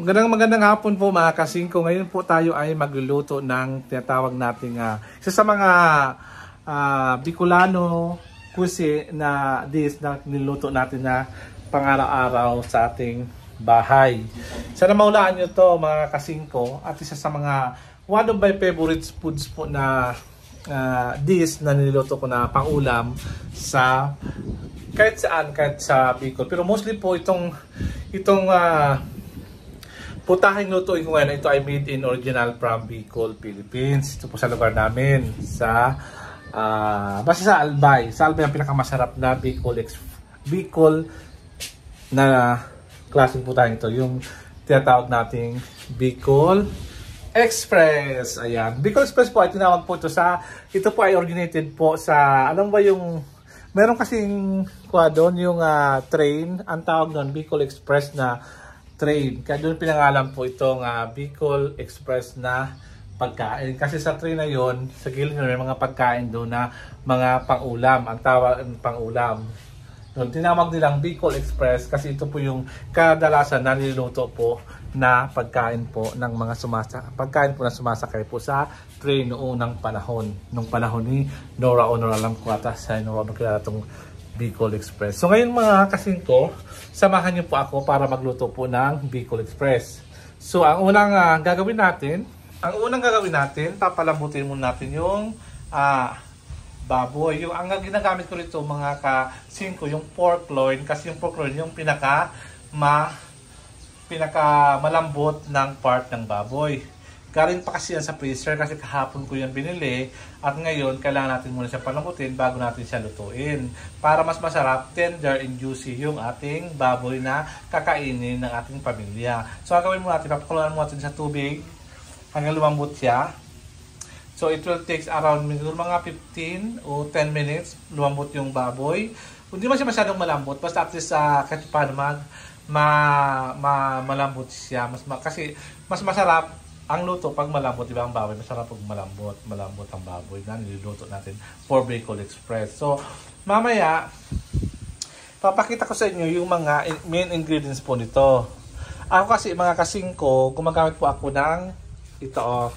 Magandang hapon po mga kasingko. Ngayon po tayo ay magluluto ng tinatawag nating isa sa mga Bicolano cuisine na dish na niluto natin na pang-araw-araw sa ating bahay. Sana maulaan nyo to mga kasingko, at isa sa mga one of my favorite foods po na dish na niluto ko na pang-ulam sa kahit saan, kahit sa Bicol. Pero mostly po itong putahing lutuin ko ngayon, ito ay made in original from Bicol, Philippines. Ito po sa lugar namin, sa basta sa Albay. Sa Albay ang pinakamasarap na Bicol na klaseng putahing ito. Yung tinatawag nating Bicol Express. Ayan. Bicol Express po ay tinawag po ito ito po ay originated po sa, alam ba yung, meron kasing kuha doon yung train, ang tawag doon Bicol Express na train. Kaya doon pinangalan po itong Bicol Express na pagkain. Kasi sa train na yon, sa gilid may mga pagkain doon na mga pang-ulam. Ang tawag pang-ulam. Doon tinawag nilang Bicol Express kasi ito po yung kadalasan na niluluto po na pagkain po ng mga sumasakay po sa train noong unang panahon. Nung panahon ni Nora Honor, alam ko ata sa Nora Honor kilala itong Bicol Express. So ngayon mga kasingko, samahan niyo po ako para magluto po ng Bicol Express. So ang unang gagawin natin, papalambutin muna natin yung baboy. Yung ang ginagamit ko rito mga kasingko, yung pork loin, kasi yung pork loin yung pinaka malambot ng part ng baboy. Galing pa kasi yan sa freezer kasi kahapon ko yan binili at ngayon kailangan natin muna siya palambutin bago natin siya lutuin para mas masarap, tender and juicy yung ating baboy na kakainin ng ating pamilya. So gagawin mo natin, papakuluan mo natin sa tubig hanggang lumambot siya. So it will take around mga 15 o 10 minutes lumambot yung baboy. Hindi man siya masyadong malambot, basta at least kahit paano malambot siya. Kasi mas masarap ang luto pag malambot, di ba ang baboy? Masarap pag malambot ang baboy na niluluto natin for Bicol Express. So, mamaya, papakita ko sa inyo yung mga main ingredients po nito. Ako kasi, mga kasingko, gumagamit po ako ng ito,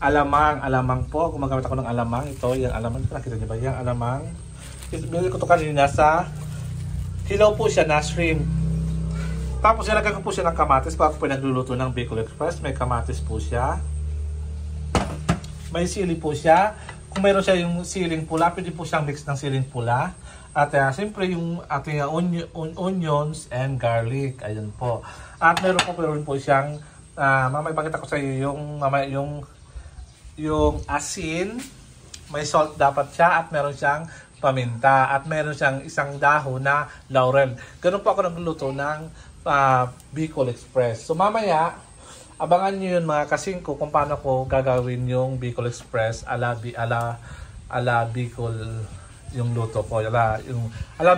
alamang po. Gumagamit ako ng alamang. Ito, yung alamang. Nakita niyo ba? Yung alamang. Binili ko ito kanina hilaw po siya na shrimp. Tapos nilagay ko po siya ng kamatis para po nagluluto ng Bicol Express. May kamatis po siya. May sili po siya. Kung mayroon siya yung siling pula, pwede po siyang mix ng siling pula. At siyempre yung ating onions and garlic. Ayun po. At meron po siyang, mamaya ipakita ko sa iyo yung asin. May salt dapat siya at meron siyang paminta. At meron siyang isang dahon na laurel. Ganun po ako nagluluto ng Bicol Express. So mamaya, abangan nyo yun mga kasingko kung paano ko gagawin yung Bicol Express ala Bicol yung luto ko. Ala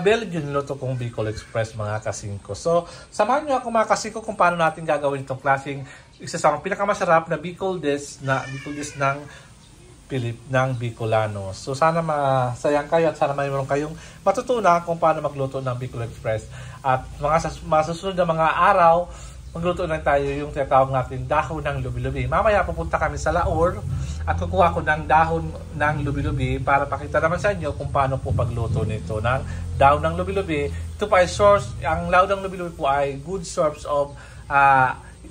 Belgian yung luto kong Bicol Express mga kasingko. So, samahan nyo ako mga kasingko kung paano natin gagawin itong klaseng isa sa pinakamasarap na Bicol dish ng Bicolano. So sana masayang kayo at sana mayroon kayong matutunan kung paano magluto ng Bicol Express. At masusunod na mga araw, magluto na tayo yung tinatawag natin dahon ng lubi-lubi. Mamaya pupunta kami sa Laor at kukuha ko ng dahon ng lubi-lubi para pakita naman sa inyo kung paano po pagluto nito ng dahon ng lubi-lubi. Ito pa ay source, ang dahon ng lubi-lubi po ay good source of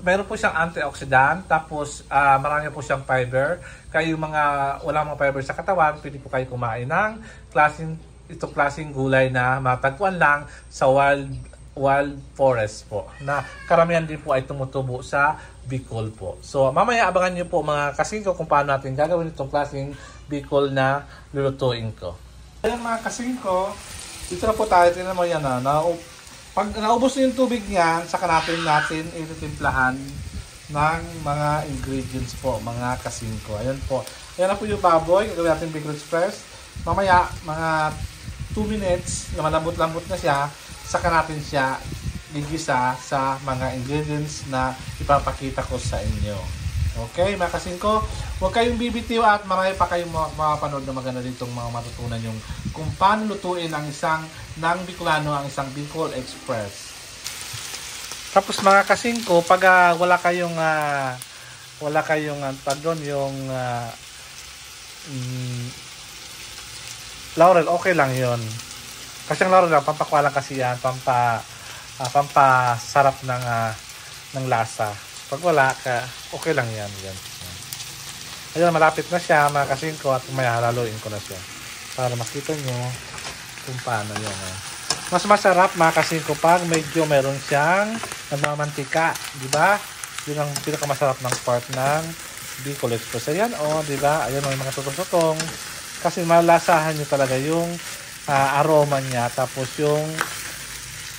meron po siyang antioxidant, tapos marami po siyang fiber. Kaya yung wala mga fiber sa katawan, pwede po kayo kumain ng klaseng gulay na matagpuan lang sa wild forest po. Na karamihan din po ay tumutubo sa Bicol po. So mamaya abangan nyo po mga kasingko kung paano natin gagawin itong klaseng Bicol na lulutuin ko. Ayan mga kasingko, dito na po tayo. Tingnan mo yan pag naubos na yung tubig niyan, saka natin ititimplahan ng mga ingredients po, mga kasingko. Ayan po. Ayan na po yung baboy. Gagawin natin Bicol Express. Mamaya, mga 2 minutes, na malambot-lambot na siya, saka natin siya gigisa sa mga ingredients na ipapakita ko sa inyo. Okay, mga kasingko, huwag kayong bibitiw at marami pa kayong makapanood na maganda ditong mga matutunan yung kung paano lutuin ng Bicolano ang isang Bicol Express. Tapos mga kasingko, pag wala kayong tag doon, yung laurel, okay lang yon. Kasi ang laurel lang, pampakwalan kasi yan, pampasarap ng lasa. Pag wala ka, okay lang yan. Ayun, malapit na siya mga kasingko, at maya halaluin ko na siya para makita nyo kung paano yun. Mas masarap mga kasingko pag medyo meron siyang nagmamantika, di ba? Yun ang pinakamasarap ng part ng Bicol Express. Ayan, di ba? Ayan, may mga tutong-tutong. Kasi malasahan nyo talaga yung aroma niya. Tapos yung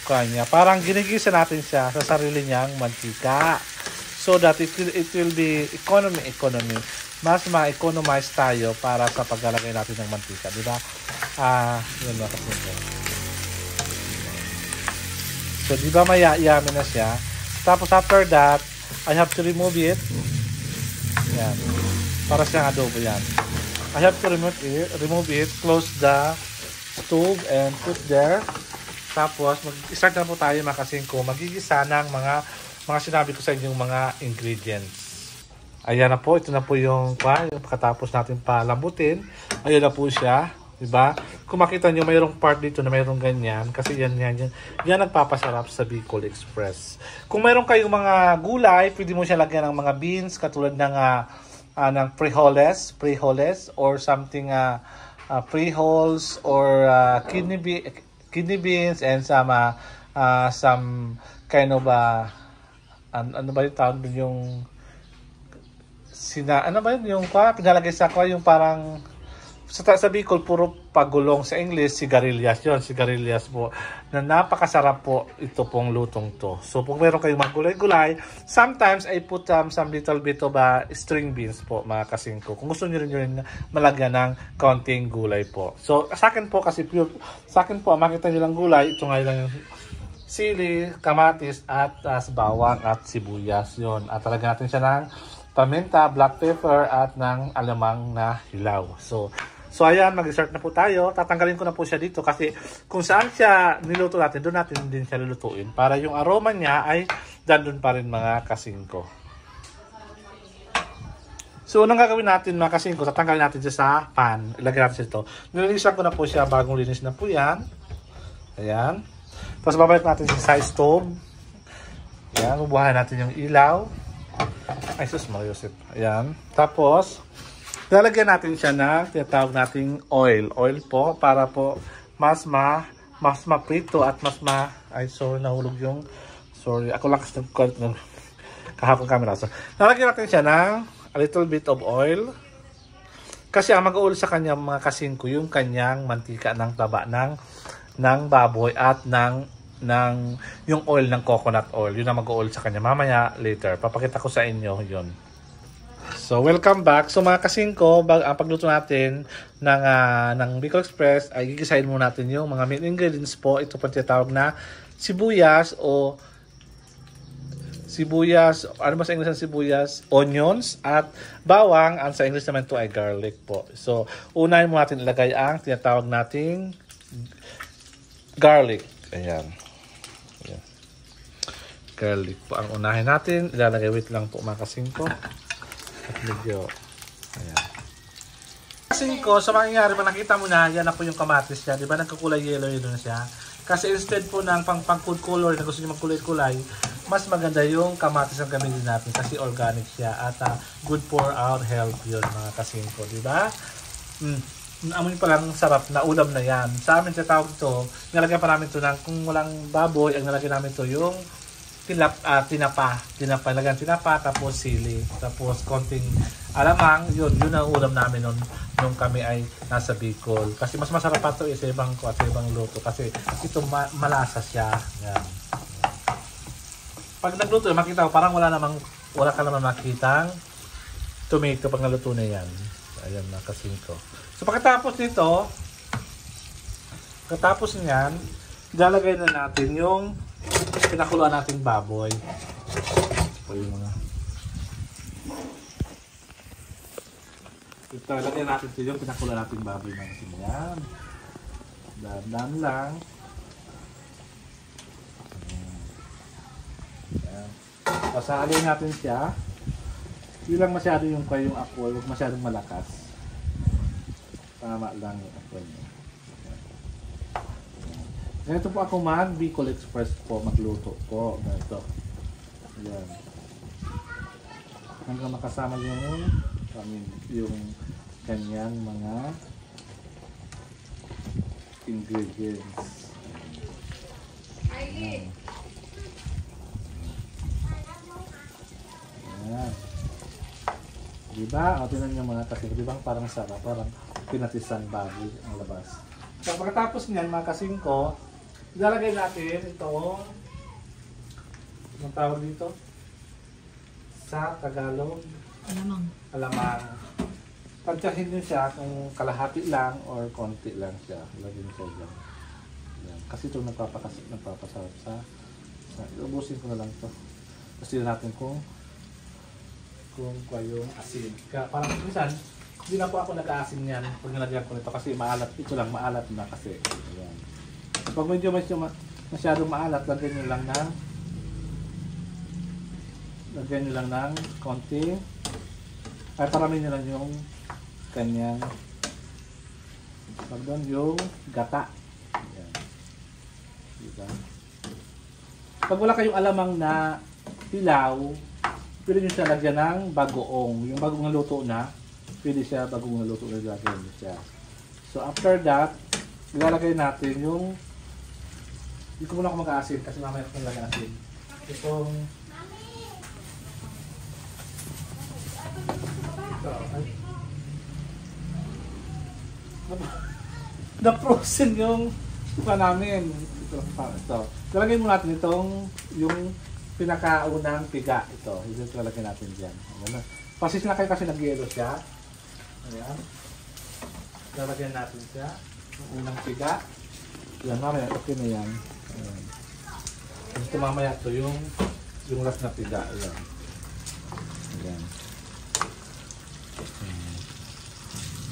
kanya, parang ginigisa natin siya sa sarili niyang mantika. So that it will be economy. Mas ma-economize tayo para sa paglalagay natin ng mantika, di ba? Yun na kasi. So, di ba may yummy na siya? Tapos after that, I have to remove it. Yan. Para siyang adobo yan. I have to remove it, close the stove and put there. Tapos, mag-start na po tayo mga kasingko. Magigisa ng mga sinabi ko sa inyong mga ingredients. Ayan na po, ito na po yung pagkatapos natin palambutin. Ayan na po siya, di ba? Kung makita nyo, mayroong part dito na mayroong ganyan. Kasi yan nagpapasarap sa Bicol Express. Kung mayroong kayong mga gulay, pwede mo siya lagyan ng mga beans, katulad ng frijoles, or something, frijoles, or kidney beans, and some kind of, ano ba yung tawag doon, yung pinalagay sa yung parang sa Bicol, puro pagulong. Sa English, sigarilyas yun. Sigarilyas po. Na napakasarap po ito pong lutong to. So, kung meron kayong magulay-gulay, sometimes I put some little bit of string beans po, mga kasingko. Kung gusto nyo rin malagyan ng konting gulay po. So, sa akin po, makita nyo lang gulay. Ito nga lang yung sili, kamatis, at bawang at sibuyas. Yun. At talagyan natin siya ng paminta, black pepper, at ng alamang na hilaw. So ayan, mag-start na po tayo. Tatanggalin ko na po siya dito kasi kung saan siya niluto natin, doon natin din siya lulutuin para yung aroma niya ay dandun pa rin mga kasingko. So, unang gagawin natin mga kasingko, tatanggalin natin siya sa pan. Ilagay natin siya ito. Nilinisan ko na po siya, bagong linis na po yan. Ayan. Tapos babalik natin siya sa stove. Ayan, bubuhayin natin yung ilaw. Ay, sus, Mariosip. Ayan. Tapos, lalagyan natin siya ng tinatawag nating oil. Oil po, para po mas maprito at ay, sorry, nahulog yung, sorry, ako lang kasi kahapon camera. So, lalagyan natin siya ng a little bit of oil. Kasi ang mag-oil sa kanya, mga kasingko, yung kanyang mantika ng taba ng baboy at yung oil ng coconut oil. Yun ang mag-oil sa kanya. Mamaya, later, papakita ko sa inyo yun. So, welcome back. So, mga kasingko, ang pagluto natin ng Bicol Express, ay gigisahin muna natin yung mga main ingredients po. Ito po tinatawag na sibuyas, ano ba sa English ng sibuyas? Onions, at bawang. Ang sa English naman ito ay garlic po. So, unahin mo natin ilagay ang tinatawag nating garlic. Ayan. Garlic po ang unahin natin. Ilalagay, wait lang po mga kasingko. At medyo, ayan. Kasingko, sa mangyayari, pag nakita mo na, yan na po yung kamatis niya. Diba nagkakulay yellow na siya? Kasi instead po ng pang food color na gusto nyo magkulay-kulay, mas maganda yung kamatis ang gamitin natin kasi organic siya at good for our health yun mga kasingko. Diba? Amoy pa lang sarap na ulam na yan. Sa amin sa tawag ito, nilagyan pa namin ito ng, kung walang baboy, ang nilagyan namin ito yung tinapa, lagyan tinapa, tapos sili, tapos konting alamang, yun ang ulam namin nung kami ay nasa Bicol. Kasi mas masarap pa ito sa ibang luto kasi ito malasa siya. Yan. Pag nagluto, makita ko parang wala ka naman makitang tomato pag naluto na yan. Ayan na kasingko. So pagkatapos nito, niyan, ilalagay na natin yung pinakuluan nating baboy. Ito yung mga lagyan natin ito yung pinakuluan nating baboy na kasi yan. Dahan lang. Ayan. Tapos saalin natin siya. Hindi lang masyado yung apoy, huwag masyadong malakas. Tama lang yung apoy niya. Ganito po ako Bicol Express po, magluto po. Ganito. Ayan. Hanggang makasama yung kanyang mga ingredients. Ayan. Ayan. Diba? O, tinan nyo mga kasing. Diba parang sarap? Parang pinatisan baboy ang labas. So, pagkatapos niyan, mga kasing ko, ilalagay natin itong anong tawag dito? Sa Tagalog? Alamang. Pagtsahin nyo siya kung kalahati lang or konti lang siya. Lagyan siya dyan. Yan. Kasi ito nagpapasarap sa ubusin ko na lang ito. Tapos din natin kung yung asin. Kaya parang minsan, hindi na po ako nag-aasin yan pag nilagyan ko nito kasi maalat. Ito lang, maalat na kasi. Ayan. Pag medyo masyadong maalat, lagyan nyo lang ng konti. Ay parami nyo lang yung kanyang yung gata. Ayan. Diba? Pag wala kayong alamang na pilaw, pwede nyo siya lagyan ng bagoong. Yung bagong naluto na, pwede siya bagong naluto na lagyan nyo siya. So after that, ilalagay natin yung hindi ko muna ako mag-aasin kasi mamaya ako nilagay asin. Itong na-frozen yung namin. Ito. Talagay mo natin itong yung pinakaunang piga. Ito. Ito talagay natin dyan. Pasis na kayo kasi nag-yelo siya. Ayan. Talagay natin siya. Yung unang piga. Yan, mamaya. Okay na yan. Ayan. Ito mamaya ito yung last na piga. Ayan. Ayan.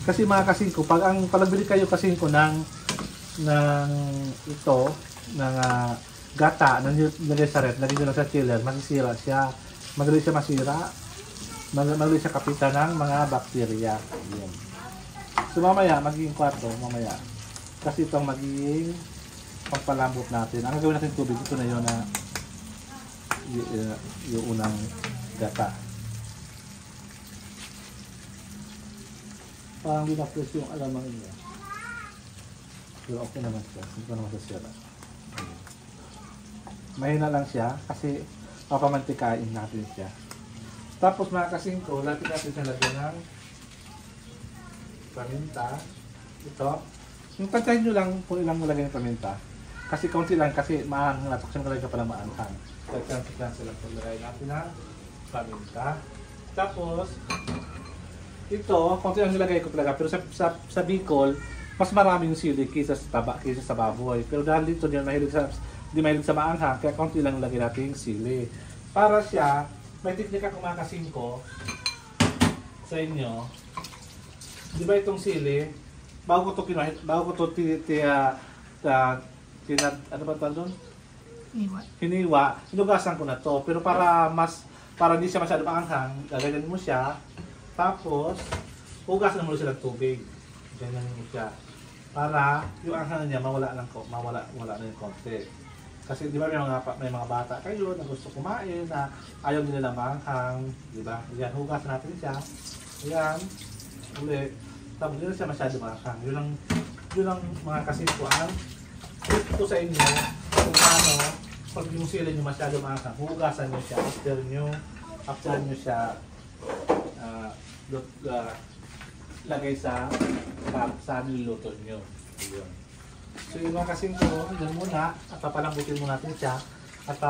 Kasi mga kasingko, pag nagbili kayo kasingko ng ito, ng gata, ng nilagay lagay nyo lang sa chiller, masisira siya. Magaling siya masira. Magaling siya kapitan ng mga bakterya. Ayan. So mamaya, magiging kwarto, mamaya. Kasi itong magiging pagpalambot natin. Ang gagawin natin tubig, ito na yun na yung unang gata. Parang hindi na-fresh yung alamang niya. Pero okay naman siya. Hindi ko naman sasira. Mahina lang siya kasi papamantikain natin siya. Tapos mga kasingko, lapit natin siya lagyan ng paminta. Ito. Yung pantay nyo lang kung ilang mo lagyan ng paminta. Kasi kaunti lang kasi maanghang na. Kasi malagyan ka pala maanghang. Lagyan sila kung lagay natin ng paminta. Tapos, ito, konti lang nilagay ko talaga, pero sa Bicol, mas maraming sili kaysa sa baboy. Pero dahil dito hindi mahilig sa maanghang, kaya konti lang nilagay natin yung sili. Para siya, may teknik ako mga kasingko sa inyo. Di ba itong sili, bago ko ito ano ba tawag doon? Hiniwa. Hinugasan ko na to. Pero para hindi siya masyado maanghang, gagayan mo siya. Tapos, hugasan mo siya ng tubig. Ganyan mo siya. Para yung anghang niya mawala na yung konti. Kasi di ba may mga bata kayo na gusto kumain, na ayaw nila maanghang. Di ba? Yan, hugasan natin siya. Ayan. Uli. Tapos hindi na siya masyado maanghang. Yun ang mga kasimpuan. Tip ko sa inyo kung paano, pag yung sili nyo masyado maanghang, hugasan nyo siya after nyo siya lagay sa niluluto nyo. Ayun. So yung mga kasingko, dyan muna, at papalambutin mo natin siya, at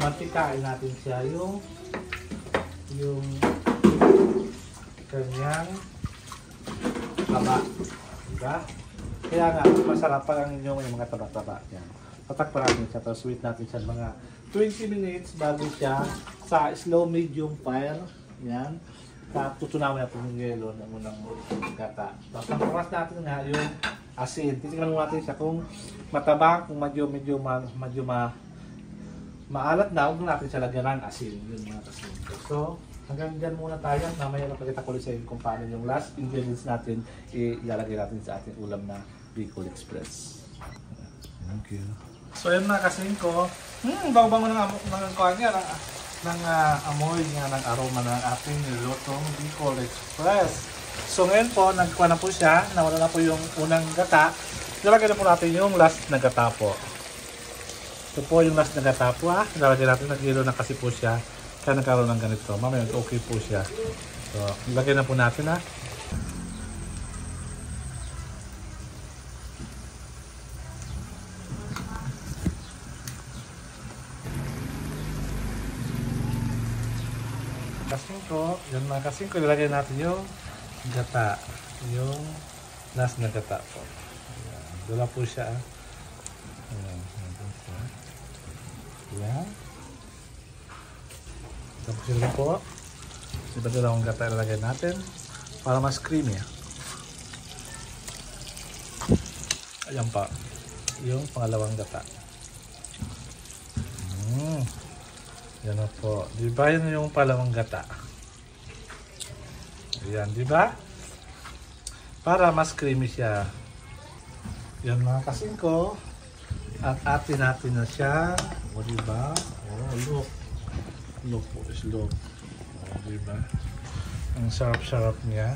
mantikain natin siya yung kanyang taba. Diba? Kaya nga, masarap pa lang yung mga taba-taba. Yan. Tatakpan natin siya, tapos wait natin siya mga 20 minutes bago siya sa slow medium fire. Yan. Tutunawin natin yung yelo ng unang gata. Tapos ang oras natin nga yung asin. Titignan natin siya kung mataba, kung medyo maalat na, huwag natin siya lagyan ng asin. Yun mga kasingko. So, hanggang dyan muna tayo. Mamaya napakita ko ulit sa inyo kung paano yung last ingredients natin ilalagay natin sa ating ulam na Bicol Express. Thank you. So yun mga kasingko, bango-bango ng amoy nga ng aroma ng ating nilutong Bicol Express. So ngayon po, nagkuha na po siya, nawala na po yung unang gata. Nilagay na po natin yung last na gata po. Ito po yung last na gata po Nilagay natin, naghilo na kasi po siya. Kaya nagkaroon ng ganito. Mamaya okay po siya. So, nilagay na po natin Kasingko, yun mga kasingko, nilagay natin yung gata. Yung last na gata po. Ayan. Dula po siya. Ayan. Ayan. Tapos yun po. Iba dalawang gata ilalagay natin para mas creamy. Ayan pa. Yung pangalawang gata. Yan na po. Diba yun yung pangalawang gata? Ayan, diba? Para mas creamy siya. Yan mga kasingko. At atin natin na siya. O diba? Look. Look po is look. O diba? Ang sarap-sarap niya.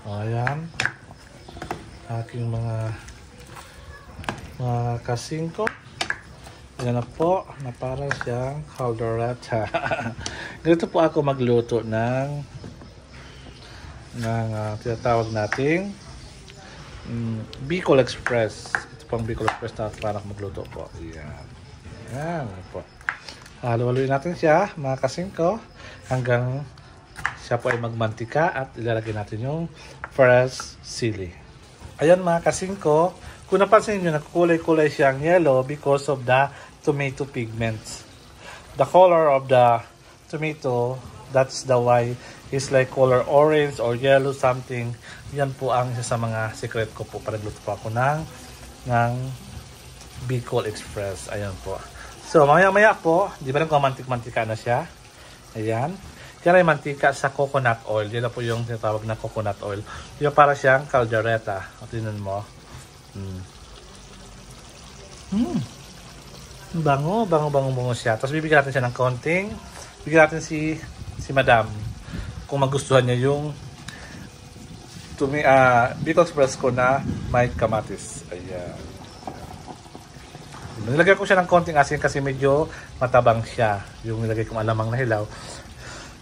O ayan. Aking mga kasingko. Yan na po, na para siyang caldereta. Ganito po ako magluto ng tinatawag nating Bicol Express. Ito pang Bicol Express na para magluto po. Yan. Yan po. Halo-haloin natin siya, mga kasingko, hanggang siya po ay magmantika at ilalagay natin yung fresh sili. Ayan mga kasingko, kung napansin nyo, nagkulay-kulay siyang yellow because of the tomato pigments. The color of the tomato, that's the why is like color orange or yellow something. Yan po ang isa sa mga secret ko po para nagluto po ako ng Bicol Express. Ayan po. So maya-maya po, di ba nagkamantik-mantika na siya? Ayan. Yan ay mantika sa coconut oil. Yan na po yung tinatawag na coconut oil. Yung para siyang caldereta. O tingnan mo. Bango siya. Tapos bibigyan natin siya ng konting. Bigyan natin si Madam kung magustuhan niya yung Bicol Express ko na may kamatis. Ayan. Nilagay ko siya ng konting asin kasi medyo matabang siya. Yung nilagay kong alamang na hilaw.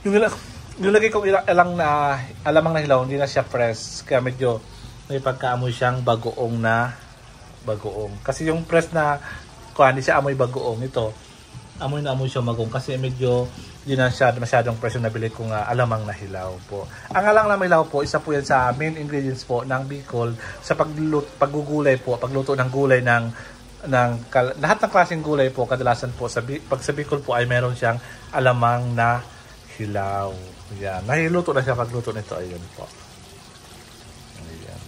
Yung nilagay kong alamang na hilaw, hindi na siya press. Kaya medyo may pagkaamoy siyang bagoong. Kasi yung press na hindi siya amoy bagoong. Ito, amoy na amoy siya bagoong kasi medyo hindi na siya masyadong press yung nabili kong alamang na hilaw po. Ang alamang na hilaw po, isa po yan sa main ingredients po ng Bicol sa paggugulay po, pagluto ng gulay ng lahat ng klaseng gulay po. Kadalasan po pag sa Bicol po ay meron siyang alamang na hilaw. Yan. Nahiluto na siya pagluto nito. Ayun po. Ayan.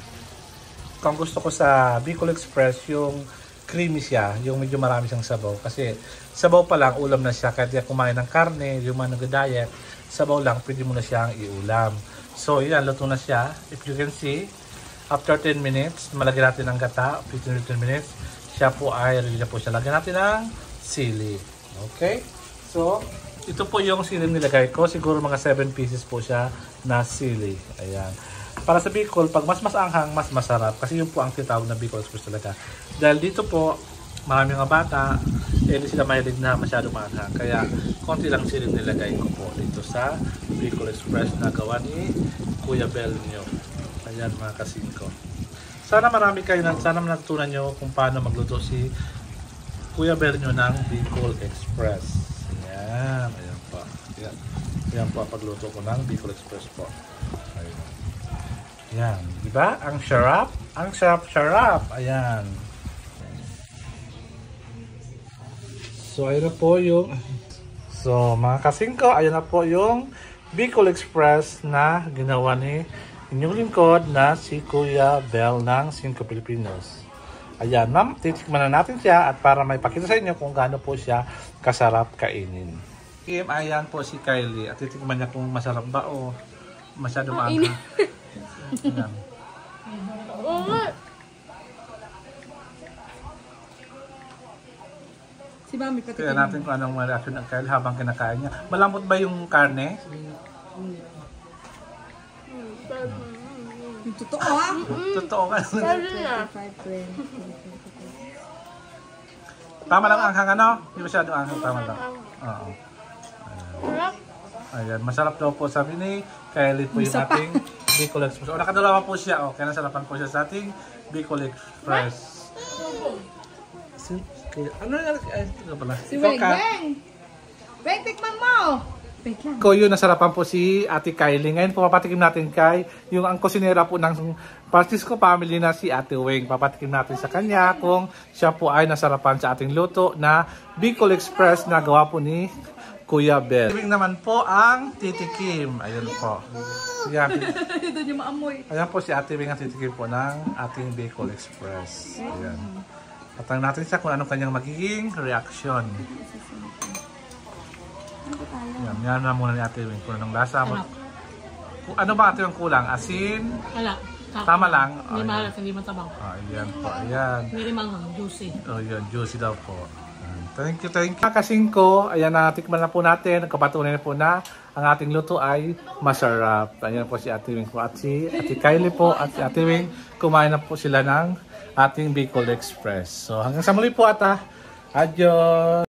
Kung gusto ko sa Bicol Express, yung creamy siya, yung medyo marami siyang sabaw. Kasi sabaw pa lang, ulam na siya. Kahit kumain ng karne, yung mga nag-diet, sabaw lang, pwede mo na siyang iulam. So, yan, luto na siya. If you can see, after 10 minutes, malagyan natin ng gata, 15-15 minutes, siya po ay ready na po siya. Lagyan natin ng sili. Okay? So, ito po yung sili nilagay ko. Siguro mga 7 pieces po siya na sili. Ayan. Para sa Bicol, pag mas anghang, mas masarap. Kasi yun po ang tinatawag na Bicol Express talaga. Dahil dito po, marami mga bata, hindi sila mahilig na masyadong maanghang. Kaya, konti lang sili nilagay ko po dito sa Bicol Express na gawa ni Kuya Bel nyo. Ayan mga kasingko. Sana marami kayo, sana natutunan nyo kung paano magluto si Kuya Bel nyo ng Bicol Express. Ayan, ayan po. Ayan po pagluto ko ng Bicol Express po. Ayan. Ayan, diba? Ang sarap. Ang sarap-sarap. Ayan. So, ayan na po yung... So, mga kasingko, ayan na po yung Bicol Express na ginawa ni inyong lingkod na si Kuya Bel ng 5 Filipinos. Ayan, ma'am, titikman na natin siya at para may pakita sa inyo kung gaano po siya kasarap kainin. Kim, ayan po si Kylie at titikman niya kung masarap ba o masyadong anghang. Ayan. Si Mami, pati Kaya natin kung anong reaction ng Kylie habang kinakain niya. Malambot ba yung karne? Yung totoo ha? Totoo ka. Sabi na. Tama lang anghang ano? Hindi masyadong anghang, tama lang. Oo. Sarap. Ayan, masarap daw po sabi ni Kylie po yung Isa pa. ating Bicol Express. O, nakadalawa po siya. O, kaya nasarapan po siya sa ating Bicol Express. Ano nga? Ay, ito pala. Si Ikaw Weng. ka. Weng! Weng, tikman mo! Wait lang. Ko yun, nasarapan po si Ate Kylie. Ngayon po papatikim natin kay yung ang kusinera po ng Francisco family na si Ate Weng. Papatikim natin sa kanya kung siya po ay nasarapan sa ating luto na Bicol Express na gawa po ni Kuya Bel. Ibig naman po ang titikim. Ayun po. Yan. Ito niyo maamoy. Ayan po si Ate Weng ang titikim po ng ating Bicol Express. Ayan. Patang natin siya kung anong kanyang magiging reaction. Yan na muna ni Ate Weng kung anong lasa. Kung ano ba Ate Weng kulang? Asin? Wala. Tama lang. Hindi mahalat, hindi matabang. Ayan po, ayan. Hindi manghang, juicy. Oh, yun, juicy daw po. Ayan. Thank you, thank you. Kasingko, ayan, natikman na po natin. Nagkapatunay na po na ang ating luto ay masarap. Ayan po si Ate Weng po at si Ate Kylie po at si Ate Weng. Kumain na po sila ng ating Bicol Express. So hanggang sa muli po ata. Adios!